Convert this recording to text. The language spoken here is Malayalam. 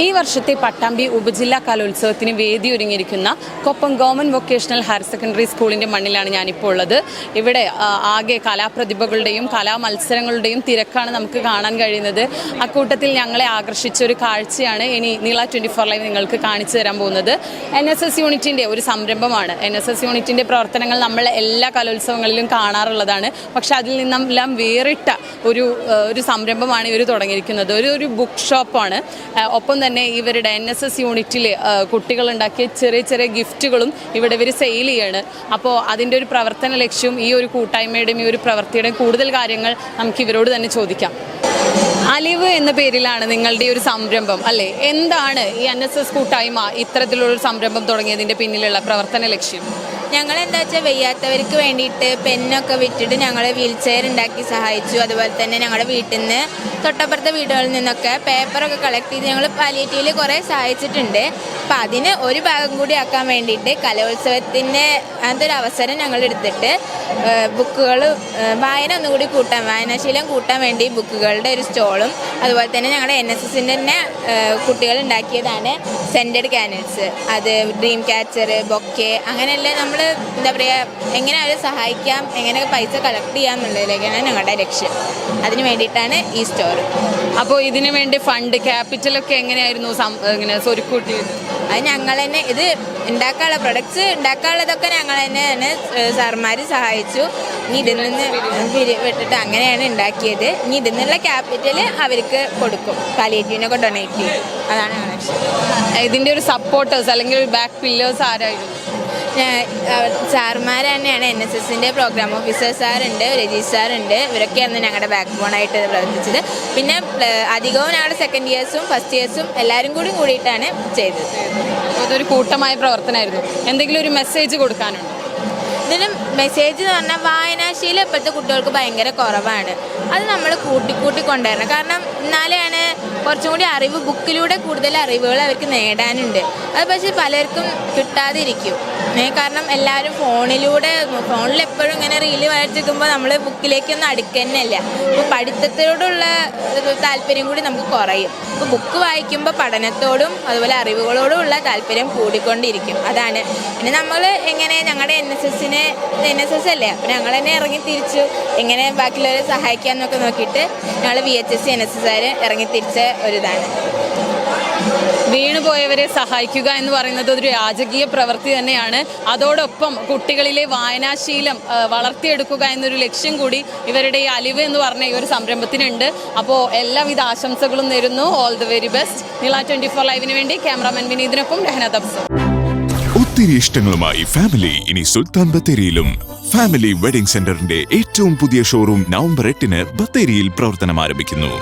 ഈ വർഷത്തെ പട്ടാമ്പി ഉപജില്ലാ കലോത്സവത്തിന് വേദിയൊരുങ്ങിയിരിക്കുന്ന Koppam government vocational higher secondary സ്കൂളിൻ്റെ മണ്ണിലാണ് ഞാനിപ്പോൾ ഉള്ളത്. ഇവിടെ ആകെ കലാപ്രതിഭകളുടെയും കലാമത്സരങ്ങളുടെയും തിരക്കാണ് നമുക്ക് കാണാൻ കഴിയുന്നത്. അക്കൂട്ടത്തിൽ ഞങ്ങളെ ആകർഷിച്ച ഒരു കാഴ്ചയാണ് ഇനി നീള 24 ലൈവ് നിങ്ങൾക്ക് കാണിച്ചു തരാൻ പോകുന്നത്. NSS യൂണിറ്റിൻ്റെ ഒരു സംരംഭമാണ്. NSS യൂണിറ്റിൻ്റെ പ്രവർത്തനങ്ങൾ നമ്മൾ എല്ലാ കലോത്സവങ്ങളിലും കാണാറുള്ളതാണ്. പക്ഷെ അതിൽ നിന്നെല്ലാം വേറിട്ട ഒരു സംരംഭമാണ് ഇവർ തുടങ്ങിയിരിക്കുന്നത്. ഒരു ബുക്ക് ഷോപ്പാണ്. ഒപ്പം തന്നെ ഇവരുടെ NSS യൂണിറ്റിൽ കുട്ടികളുണ്ടാക്കിയ ചെറിയ ചെറിയ ഗിഫ്റ്റുകളും ഇവിടെ ഇവർ സെയിൽ ചെയ്യാണ്. അപ്പോൾ അതിൻ്റെ ഒരു പ്രവർത്തന ലക്ഷ്യവും ഈ ഒരു കൂട്ടായ്മയുടെയും ഈ ഒരു പ്രവൃത്തിയുടെയും കൂടുതൽ കാര്യങ്ങൾ നമുക്ക് ഇവരോട് തന്നെ ചോദിക്കാം. അലിവ് എന്ന പേരിലാണ് നിങ്ങളുടെ ഒരു സംരംഭം അല്ലേ? എന്താണ് ഈ NSS കൂട്ടായ്മ ഇത്തരത്തിലുള്ളൊരു സംരംഭം തുടങ്ങിയതിൻ്റെ പിന്നിലുള്ള പ്രവർത്തന ലക്ഷ്യം? ഞങ്ങൾ എന്താ വെച്ചാൽ വയ്യാത്തവർക്ക് വേണ്ടിയിട്ട് പെന്നൊക്കെ വിറ്റിട്ട് ഞങ്ങൾ വീൽ ചെയർ ഉണ്ടാക്കി സഹായിച്ചു. അതുപോലെ തന്നെ ഞങ്ങളുടെ വീട്ടിൽ നിന്ന് തൊട്ടപ്പുറത്തെ വീടുകളിൽ നിന്നൊക്കെ പേപ്പറൊക്കെ കളക്ട് ചെയ്ത് ഞങ്ങൾ പാലിയേറ്റീവിൽ കുറേ സഹായിച്ചിട്ടുണ്ട്. അപ്പം അതിന് ഒരു ഭാഗം കൂടി ആക്കാൻ വേണ്ടിയിട്ട് കലോത്സവത്തിൻ്റെ അങ്ങനത്തെ ഒരു അവസരം ഞങ്ങൾ എടുത്തിട്ട് ബുക്കുകൾ വായന ഒന്നുകൂടി വായനാശീലം കൂട്ടാൻ വേണ്ടി ബുക്കുകളുടെ ഒരു സ്റ്റോളും അതുപോലെ തന്നെ ഞങ്ങളുടെ NSSൻ്റെ തന്നെ കുട്ടികൾ ഉണ്ടാക്കിയതാണ് സെൻറ്റഡ് ക്യാനൽസ്, അത് ഡ്രീം ക്യാച്ചർ, ബൊക്കെ, അങ്ങനെയെല്ലാം നമ്മൾ എന്താ പറയുക എങ്ങനെ അവരെ സഹായിക്കാം, എങ്ങനെ പൈസ കളക്ട് ചെയ്യാം എന്നുള്ളതിലേക്കാണ് ഞങ്ങളുടെ ലക്ഷ്യം. അതിന് വേണ്ടിയിട്ടാണ് ഈ സ്റ്റോർ. അപ്പോൾ ഇതിനു വേണ്ടി ഫണ്ട് ക്യാപിറ്റലൊക്കെ എങ്ങനെയായിരുന്നു ഇങ്ങനെ സ്വരുക്കൂട്ടിയത്? അത് ഞങ്ങൾ തന്നെ ഇത് ഉണ്ടാക്കാനുള്ള പ്രൊഡക്ട്സ് ഉണ്ടാക്കാനുള്ളതൊക്കെ ഞങ്ങൾ തന്നെയാണ് സാർമാർ സഹായിച്ചു. ഇനി ഇതിൽ നിന്ന് വിട്ടിട്ട് അങ്ങനെയാണ് ഉണ്ടാക്കിയത്. ഇനി ഇതിൽ നിന്നുള്ള ക്യാപിറ്റൽ അവർക്ക് കൊടുക്കും, പാലിയേറ്റീവിനൊക്കെ ഡൊണേറ്റ് ചെയ്യും. അതാണ് ഞങ്ങളുടെ ലക്ഷ്യം. ഇതിൻ്റെ ഒരു സപ്പോർട്ടേഴ്സ് അല്ലെങ്കിൽ ഒരു ബാക്ക് പില്ലേഴ്സ് ആരായിരുന്നു? സാർമാർ തന്നെയാണ്. NSSൻ്റെ പ്രോഗ്രാം ഓഫീസർ സാറുണ്ട്, രജീഷ് സാറുണ്ട്. ഇവരൊക്കെയാണ് ഞങ്ങളുടെ ബാക്ക് ബോണായിട്ട് പ്രവർത്തിച്ചത്. പിന്നെ അധികവും ഞങ്ങളുടെ സെക്കൻഡ് ഇയേഴ്സും ഫസ്റ്റ് ഇയേഴ്സും എല്ലാവരും കൂടിയിട്ടാണ് ചെയ്തത്. അതൊരു കൂട്ടമായ പ്രവർത്തനമായിരുന്നു. എന്തെങ്കിലും ഒരു മെസ്സേജ് കൊടുക്കാനുണ്ടോ? ഇതിന് മെസ്സേജ് എന്ന് പറഞ്ഞാൽ വായനാശീലം ഇപ്പോഴത്തെ കുട്ടികൾക്ക് ഭയങ്കര കുറവാണ്. അത് നമ്മൾ കൂട്ടി കൊണ്ടുവരണം. കാരണം എന്നാലാണ് കുറച്ചും കൂടി അറിവ്, ബുക്കിലൂടെ കൂടുതൽ അറിവുകൾ അവർക്ക് നേടാനുണ്ട്. അത് പക്ഷേ പലർക്കും കിട്ടാതിരിക്കും. കാരണം എല്ലാവരും ഫോണിൽ എപ്പോഴും ഇങ്ങനെ റീല് വായിച്ചിരിക്കുമ്പോൾ നമ്മൾ ബുക്കിലേക്കൊന്നും അടുക്കുന്നല്ല. അപ്പോൾ പഠിത്തത്തോടുള്ള താല്പര്യം കൂടി നമുക്ക് കുറയും. അപ്പോൾ ബുക്ക് വായിക്കുമ്പോൾ പഠനത്തോടും അതുപോലെ അറിവുകളോടും ഉള്ള താല്പര്യം കൂടിക്കൊണ്ടിരിക്കും. അതാണ്. പിന്നെ നമ്മൾ എങ്ങനെ ഞങ്ങളുടെ NSS അല്ലേ, അപ്പോൾ ഞങ്ങൾ തന്നെ ഇറങ്ങി തിരിച്ചു എങ്ങനെ ബാക്കിയുള്ളവരെ സഹായിക്കാമെന്നൊക്കെ നോക്കിയിട്ട് ഞങ്ങൾ VHS NSS ഇറങ്ങി തിരിച്ച ഒരിതാണ്. വീണുപോയവരെ സഹായിക്കുക എന്ന് പറയുന്നത് ഒരു രാജകീയ പ്രവൃത്തി തന്നെയാണ്. അതോടൊപ്പം കുട്ടികളിലെ വായനാശീലം വളർത്തിയെടുക്കുക എന്നൊരു ലക്ഷ്യം കൂടി ഇവരുടെ ഈ അലിവ് എന്ന് പറഞ്ഞ ഈ ഒരു സംരംഭത്തിനുണ്ട്. അപ്പോൾ എല്ലാവിധ ആശംസകളും നേരുന്നു. All the very best. നീള 24 ലൈവിന് വേണ്ടി ക്യാമറാമാൻ വിനീതിനൊപ്പം രഹന തബ്സ. ഒത്തിരി ഇഷ്ടങ്ങളുമായി ഫാമിലി ഇനി സുൽത്താൻ ബത്തേരിയിലും. ഫാമിലി വെഡിംഗ് സെന്ററിന്റെ ഏറ്റവും പുതിയ ഷോറൂം നവംബർ 8-ന് ബത്തേരിയിൽ പ്രവർത്തനം ആരംഭിക്കുന്നു.